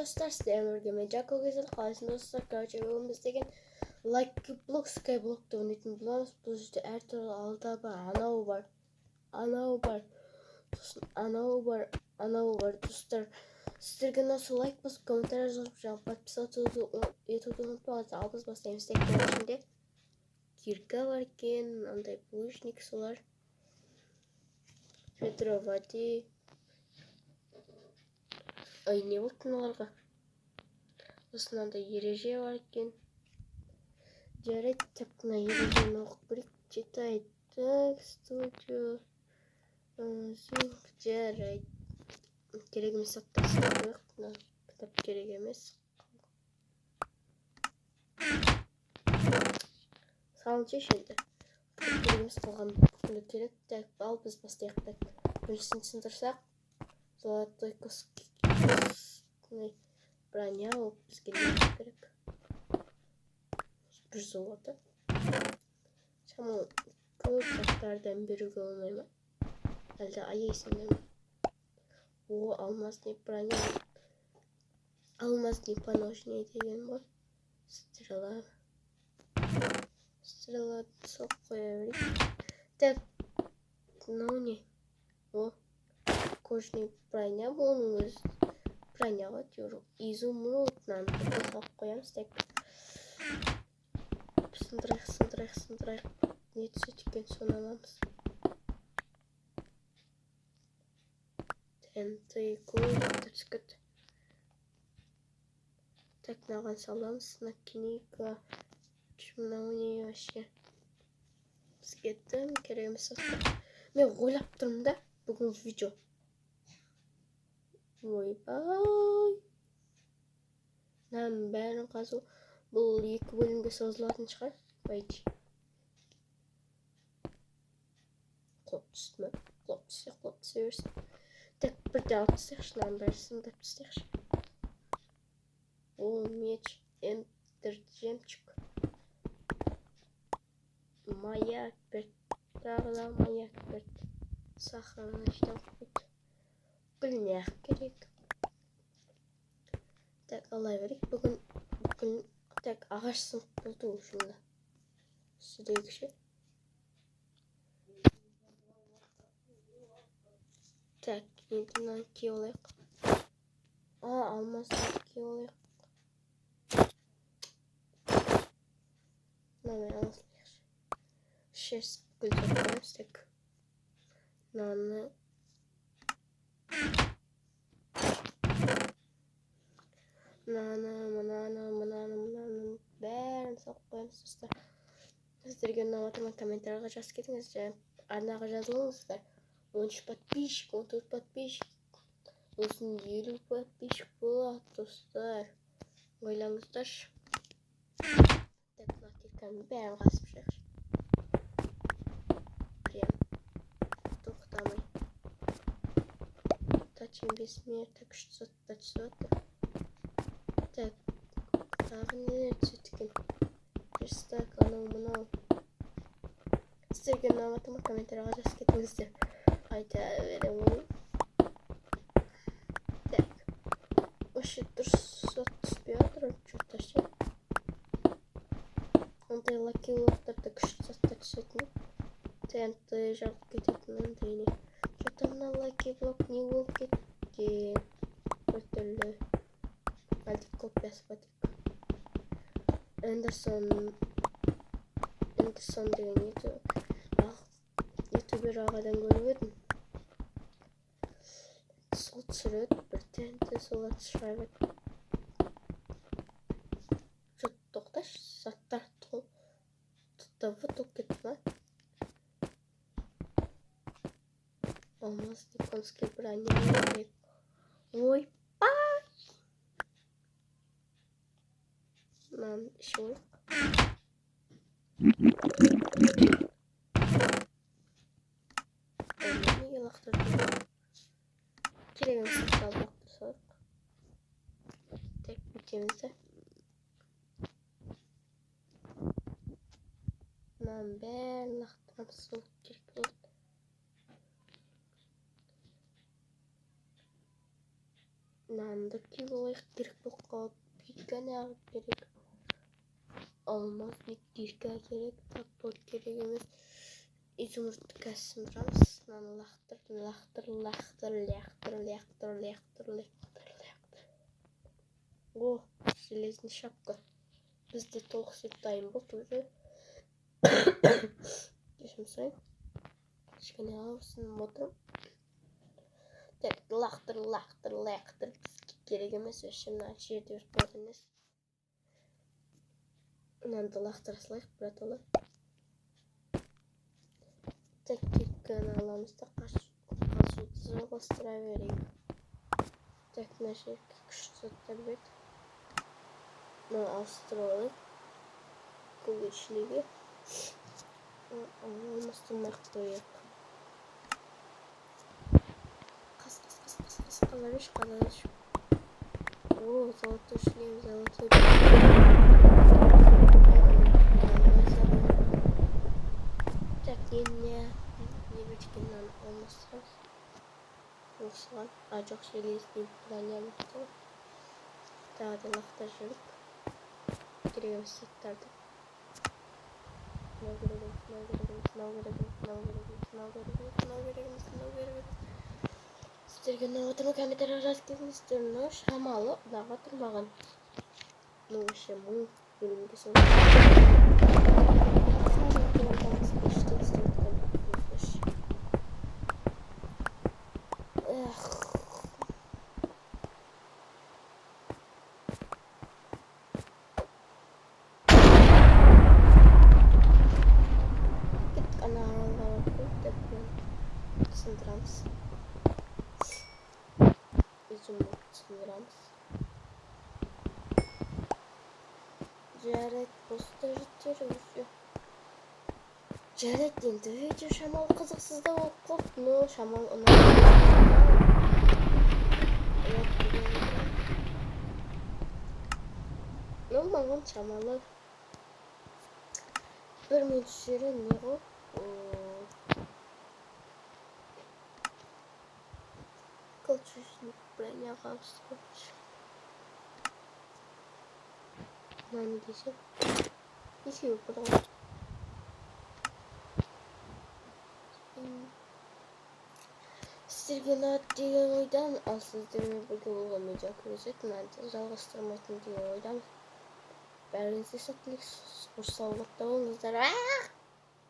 достар, сіздермен бірге мен Жако Кезел қаласының достар. Короче, бүгін біз деген лайкблок, скайблокты ойнайтын боламыз. Бұл жерде әртүрлі алда бар, анау бар, сосын анау бар достар. Сіздерге ұнаса лайк басып, комментарий жазып, жаңағы подписаться етуді ұмытпаңыз. Ал біз бастаймыз. Тектің ішінде кирка бар екен, андай булыжник солар. Ведровати. Ай, не болды мыналарға? Сосын андай ереже бар екен. Жарайды, тек мына ережені оқып көрейік. Читайдық, студио. Жарайды. Керек емес заттар салайық. Мына кітап керек емес. Салыншы енді. Керек емес қалған күні керек. Так, ал біз бастайық. Так, біріншісін сындырсақ. Золотой броня ол бізге не керек? Бір золото. Шамал көп заттардан беруге болмай ма? Әлде аяйсыңдар ма? О, алмазный броня. Алмазный поножный деген ғой. Стрела. Стрела соқ қоя берейік. Так, мынау не? О, кожаный броня болуының өзі. Броняға тюру. Изумруднан соқ қоямыз. Так. Сындырайық. Не түседі екен, соны аламыз. ТНТ көз. Так, мынаған саламыз. Накинейка. Мынау не вообще? Бізге тым керек емес заттар. Мен ойлап тұрмын да, бүгін видео. Ойбай. Мынаның бәрін қазу. Бұл 2 бөлімге созылатын шығар. Байти. Құлап түсті ме? Құлап түсе берсін. Так, бірде алып түстейікші. Мынаның бәрі сындап түстейікші. О, меч. Эндер жемчуг. Маяк берді. Тағы да маяк берді. Сахарны іштен қойды. Гүлнәқ керек. Так, алай берейік. Бүгін так, ағаш сынып болды ұшында. Сүдегіше. Так, енді мынаны кие олайық. Алмазды кие олайық. Мынамен алмазлайықшы. Шерсть гүлдеп қойымыз. Так. Мынаны бәрін салып қоямыз достар. Сіздерге ұнап комментарийға жазып кетіңіз. Арнаға жазылыңыздар. 13 подписчик, 14 подписчик. Осының 50 подписчик болады достар. Ойлаңыздаршы. Так, мына кирканың бәрін қасып шығайықшы. Прям тоқтамай. Тачим без мер. Так, что-то түсіп. Так, тағы нелер түседі екен. Перстак, анау-мынау. Сіздерге ұнап комментарийға жазып кетіңіздер. Айта берем ол. Так, вообще дұрыс түспей жатыр. Что-то ше. Ондай лаки-локтарда күшті заттар түсетін. ТНТ жағып кететін андай не. Что-то мына лаки-блок не болып кеткен. Бір түрлі. Әлде копиясы ба деп. Эндерсон деген ютубер ағадан көріп едім. Сол түсіреді, бір тәнті солар шығарып еді. Жұрт тоқташ, заттар тұтып кетті ма? Алмазный конский броня керек. Ой, бай! Мынаны іші ойық. Неге лақтырдым? Керек емес заттарды лақтыра салайық. Так, бүйтеміз де. Мынаның бәрін лақтырамыз, сол керек болады. Мынаның Вундеркид болайық керек болып қалып. Пика неғып керек. Алмаз нектирка керек. Тапот керек емес. Изумрудты кәсіндірамыз. Мынаны лақтыр. О, железный шапка. Бізде толық сет дайын болды уже. Кешім сайын. Кішкене ауырсынып отырмын. Так, лақтыр. Бізге керек емес. Өші мына жерде өріп болады емес. Мынанды лақтыра салайық, братаны. Так, кепканы аламыз да қашуды жалғастыра берейік. Так, мына жерге күшті заттар бет. Мына ауыстырып алайық. Көгершіліге. Алмастырмай қойып. Қаз. Қаларыш. О, золотой шлем. Так, не бөткеннен алмастырып. Осыған. Жоқ, железный броня мықты. Тағы да лақтар жүріп. Керек емес заттарды. Сынау керек. Сіздерге ұнап отырмын, комментария жазып кетіңіздер. Шамалы ұнап отырмаған. Еще мың бөлімге соңғы. Сындырамыз. Жарайды, просто жеттер өзі. Жарайды, енді видео шамалы қызықсыз да болып қалды. Но шамалы ұнап. Ну, маған шамалы. Бір минут жері не ғой? Колчушник броняға ауыстырып. Мынаны десем. Екеуі бұрған. Сіздерге ұнады деген ойдамын, ал сіздермен бірге болған видео көрсет, мынаны жалғастырмайтын деген ойдамын. Бәріңізге сәттілік, қош сау болыңыздар.